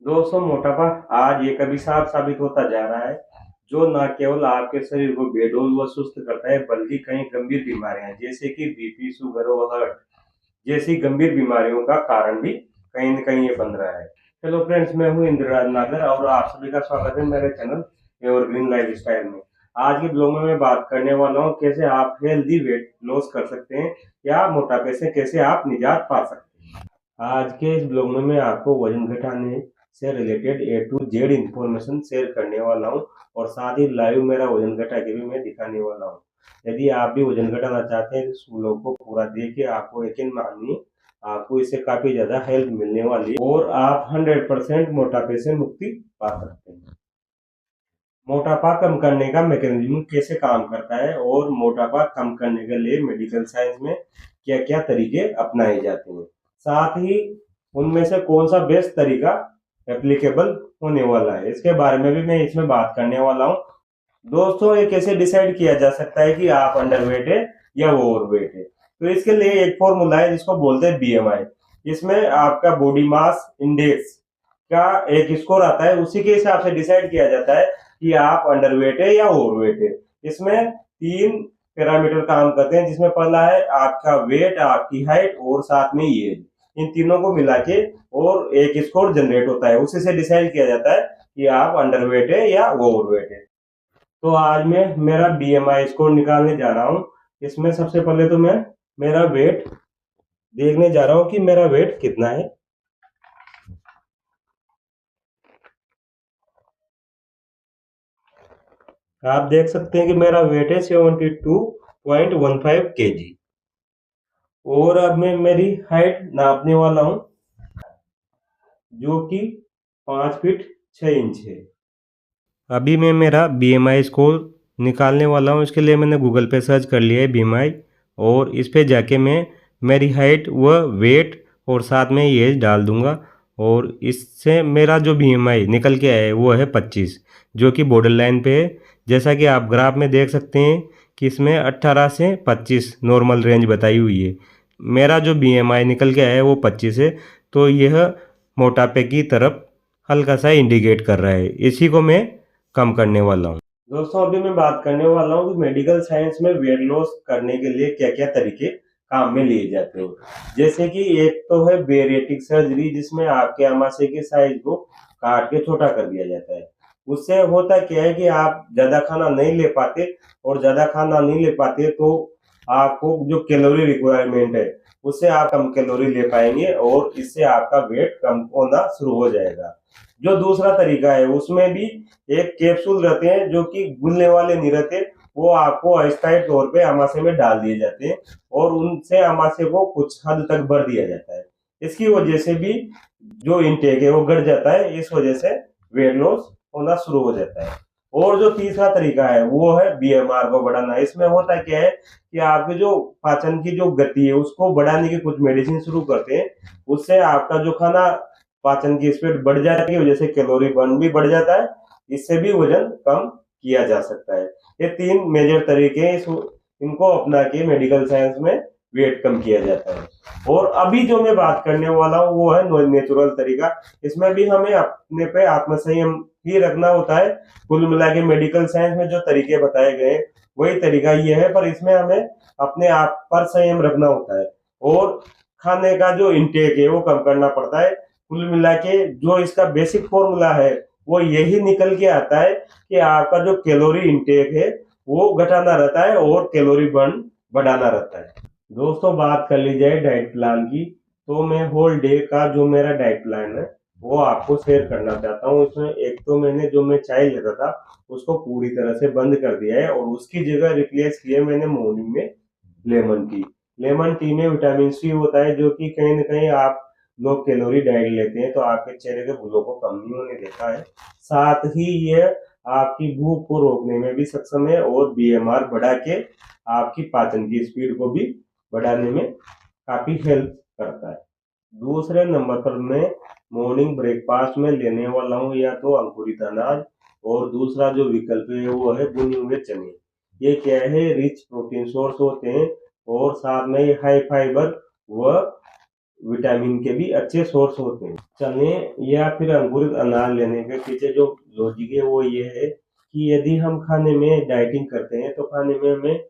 दोस्तों, मोटापा आज एक अभिशाप साबित होता जा रहा है, जो न केवल आपके शरीर को बेडौल व सुस्त करता है, बल्कि कई गंभीर बीमारियां जैसे कि बीपी, शुगर और हार्ट जैसी गंभीर बीमारियों का कारण भी कहीं न कहीं ये बन रहा है। हेलो फ्रेंड्स, मैं हूं इंद्रराज नागर और आप सभी का स्वागत है मेरे चैनल एवरग्रीन लाइफ स्टाइल में। आज के ब्लॉग में मैं बात करने वाला हूं कैसे आप हेल्दी वेट लॉस कर सकते हैं या मोटापे से कैसे आप निजात पा सकते हैं। आज के इस ब्लॉग में मैं आपको वजन घटाने से related A to Z information share करने वाला हूं और साथ ही लाइव मेरा वजन घटा के भी मैं दिखाने वाला हूं। यदि आप भी वजन घटाना चाहते हैं तो इस ब्लॉग को पूरा देखिए, आपको यकीन मानिए आपको इससे काफी ज्यादा हेल्प मिलने वाली है और आप 100% मोटापे से मुक्ति पा सकते हैं। मोटापा कम करने का मैकेनिज्म कैसे काम करता है और मोटापा कम करने के लिए मेडिकल साइंस में क्या क्या तरीके अपनाए जाते हैं, साथ ही उनमें से कौन सा बेस्ट तरीका एप्लीकेबल होने वाला है, इसके बारे में भी मैं इसमें बात करने वाला हूं। दोस्तों, ये कैसे डिसाइड किया जा सकता है कि आप अंडरवेट है या ओवरवेट है? तो इसके लिए एक फॉर्मूला है जिसको बोलते हैं बीएमआई। इसमें आपका बॉडी मास इंडेक्स का एक स्कोर आता है, उसी के हिसाब से डिसाइड किया जाता है कि आप अंडरवेट है या ओवरवेट है। इसमें तीन पैरामीटर काम करते हैं, जिसमें पहला है आपका वेट, आपकी हाइट और साथ में एज। इन तीनों को मिला के और एक स्कोर जनरेट होता है, उसी से डिसाइड किया जाता है कि आप अंडरवेट है या ओवरवेट है। तो आज मैं मेरा बीएमआई स्कोर निकालने जा रहा हूँ। इसमें सबसे पहले तो मैं मेरा वेट देखने जा रहा हूँ कि मेरा वेट कितना है। आप देख सकते हैं कि मेरा वेट है 72.15 kg। और अब मैं मेरी हाइट नापने वाला हूँ, जो कि 5 फीट 6 इंच है। अभी मैं मेरा बीएमआई स्कोर निकालने वाला हूँ। इसके लिए मैंने गूगल पे सर्च कर लिया है बीएमआई, और इस पे जाके मैं मेरी हाइट व वेट और साथ में एज डाल दूंगा, और इससे मेरा जो बीएमआई निकल के आया है वो है 25, जो कि बॉर्डर लाइन पे है। जैसा कि आप ग्राफ में देख सकते हैं कि इसमें 18 से 25 नॉर्मल रेंज बताई हुई है। मेरा जो बीएमआई निकल के आया है वो 25 है, तो यह मोटापे की तरफ हल्का सा इंडिकेट कर रहा है। इसी को मैं कम करने वाला हूँ। दोस्तों, अभी मैं बात करने वाला हूँ कि मेडिकल साइंस में वेट लॉस करने के लिए क्या क्या तरीके काम में लिए जाते हैं। जैसे कि एक तो है बेरिएट्रिक सर्जरी, जिसमें आपके आमाशय के साइज को काट के छोटा कर दिया जाता है। उससे होता क्या है कि आप ज्यादा खाना नहीं ले पाते, और ज्यादा खाना नहीं ले पाते तो आपको जो कैलोरी रिक्वायरमेंट है उससे आप कम कैलोरी ले पाएंगे, और इससे आपका वेट कम होना शुरू हो जाएगा। जो दूसरा तरीका है उसमें भी एक कैप्सूल रहते हैं, जो कि घुलने वाले नहीं रहते, वो आपको अस्थायी तौर पे आमाशय में डाल दिए जाते हैं, और उनसे आमाशय को कुछ हद तक भर दिया जाता है। इसकी वजह से भी जो इनटेक है वो घट जाता है, इस वजह से वेट लॉस होना शुरू हो जाता है। और जो तीसरा तरीका है वो है बीएमआर को बढ़ाना। इसमें होता क्या है कि आपके जो पाचन की जो गति है उसको बढ़ाने की कुछ मेडिसिन शुरू करते हैं, उससे आपका जो खाना पाचन की स्पीड बढ़ जाती है, वजह से कैलोरी बर्न भी बढ़ जाता है। इससे भी वजन कम किया जा सकता है। ये तीन मेजर तरीके हैं, इनको अपना के मेडिकल साइंस में वेट कम किया जाता है। और अभी जो मैं बात करने वाला हूँ वो है नेचुरल तरीका। इसमें भी हमें अपने पे आत्मसंयम ही रखना होता है। कुल मिला के मेडिकल साइंस में जो तरीके बताए गए वही तरीका ये है, पर इसमें हमें अपने आप पर संयम रखना होता है, और खाने का जो इंटेक है वो कम करना पड़ता है। कुल मिला के जो इसका बेसिक फॉर्मूला है वो यही निकल के आता है कि आपका जो कैलोरी इंटेक है वो घटाना रहता है और कैलोरी बर्न बढ़ाना रहता है। दोस्तों, बात कर ली जाए डाइट प्लान की, तो मैं होल डे का जो मेरा डाइट प्लान है वो आपको शेयर करना चाहता हूँ। इसमें एक तो मैंने जो मैं चाय लेता था उसको पूरी तरह से बंद कर दिया है, और उसकी जगह रिप्लेस किया मैंने मॉर्निंग में लेमन टी। लेमन टी में विटामिन सी होता है, जो कि कहीं ना कहीं आप लोग कैलोरी डाइट लेते हैं तो आपके चेहरे के ग्लो को कम नहीं होने देता है। साथ ही ये आपकी भूख को रोकने में भी सक्षम है, और बीएमआर बढ़ा के आपकी पाचन की स्पीड को भी बढ़ाने में काफी हेल्प करता है। दूसरे नंबर पर मैं मॉर्निंग ब्रेकफास्ट में लेने वाला हूँ या तो अंकुरित अनाज, और दूसरा जो विकल्प है वो है भुने हुए चने। ये क्या है, रिच प्रोटीन सोर्स होते हैं, और साथ में हाई फाइबर व विटामिन के भी अच्छे सोर्स होते हैं। चने या फिर अंकुरित अनाज लेने के पीछे जो लॉजिक है वो ये है कि यदि हम खाने में डाइटिंग करते हैं तो खाने में हमें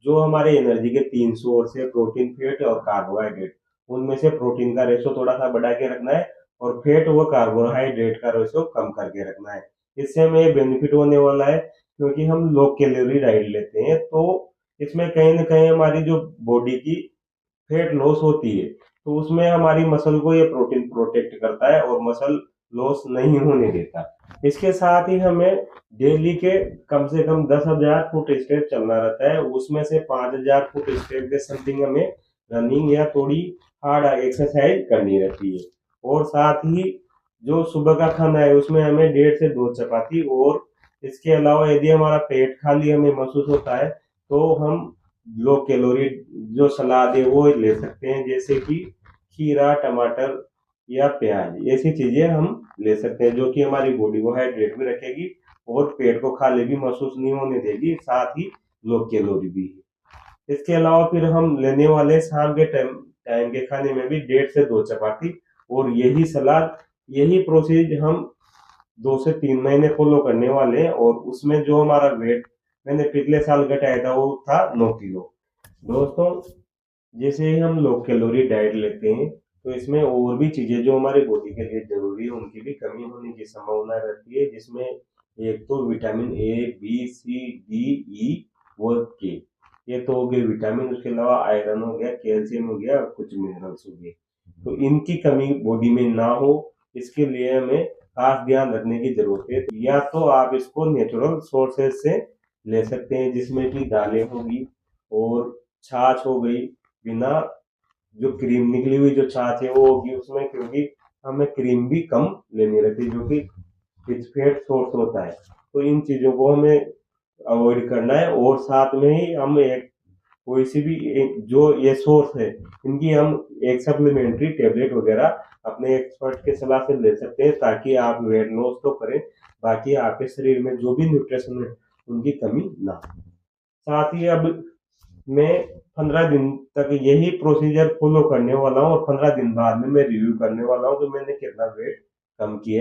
जो हमारे एनर्जी के 3 सोर्स है, प्रोटीन, फैट और कार्बोहाइड्रेट, उनमें से प्रोटीन का रेशो थोड़ा सा बढ़ा के रखना है और फैट व कार्बोहाइड्रेट का रेशो कम करके रखना है। इससे हमें ये बेनिफिट होने वाला है क्योंकि हम लो कैलोरी डाइट लेते हैं तो इसमें कहीं ना कहीं हमारी जो बॉडी की फैट लॉस होती है तो उसमें हमारी मसल को ये प्रोटीन प्रोटेक्ट करता है और मसल लॉस नहीं होने देता। इसके साथ ही हमें डेली के कम से कम 10,000 फुट स्टेप चलना रहता है, उसमें से 5,000 फुट स्टेप के समथिंग हमें रनिंग या थोड़ी हार्ड एक्सरसाइज करनी रहती है। और साथ ही जो सुबह का खाना है उसमें हमें 1.5 से 2 चपाती, और इसके अलावा यदि हमारा पेट खाली हमें महसूस होता है तो हम लो कैलोरी जो सलाद है वो ले सकते हैं, जैसे कि खीरा, टमाटर या प्याज, ऐसी चीजें हम ले सकते हैं जो कि हमारी बॉडी को हाइड्रेट भी रखेगी और पेट को खाली भी महसूस नहीं होने देगी, साथ ही लो कैलोरी भी है। इसके अलावा फिर हम लेने वाले शाम के टाइम टाइम के खाने में भी 1.5 से 2 चपाती, और यही सलाद, यही प्रोसीज हम 2 से 3 महीने फॉलो करने वाले हैं। और उसमें जो हमारा वेट मैंने पिछले साल घटाया था वो था 9 किलो। दोस्तों, जैसे ही हम लो कैलोरी डाइट लेते हैं तो इसमें और भी चीजें जो हमारी बॉडी के लिए जरूरी है उनकी भी कमी होने की संभावना रहती है, जिसमें एक तो vitamin A, B, C, D, E और के, ये तो हो गए विटामिन। उसके अलावा आयरन हो गया, कैल्शियम हो गया और कुछ मिनरल्स हो गए। तो इनकी कमी बॉडी में ना हो इसके लिए हमें खास ध्यान रखने की जरूरत है। या तो आप इसको नेचुरल सोर्सेज से ले सकते हैं जिसमें कि दालें होगी और छाछ हो गई, बिना जो क्रीम निकली हुई जो छाछ है वो होगी उसमें, क्योंकि हमें क्रीम भी कम लेनी रहती है जो कि फैट सोर्स होता है। तो इन चीजों को हमें अवॉइड करना है, और साथ में ही हम एक कोई सी भी जो ये सोर्स है इनकी हम एक सप्लीमेंट्री टेबलेट वगैरह अपने एक्सपर्ट के सलाह से ले सकते हैं ताकि आप वेट लॉस तो करें, बाकी आपके शरीर में जो भी न्यूट्रिशन है उनकी कमी ना हो। साथ ही अब मैं 15 दिन तक यही प्रोसीजर फॉलो करने वाला हूँ और 15 दिन बाद में मैं रिव्यू करने वाला हूँ कि मैंने कितना वेट कम किया है।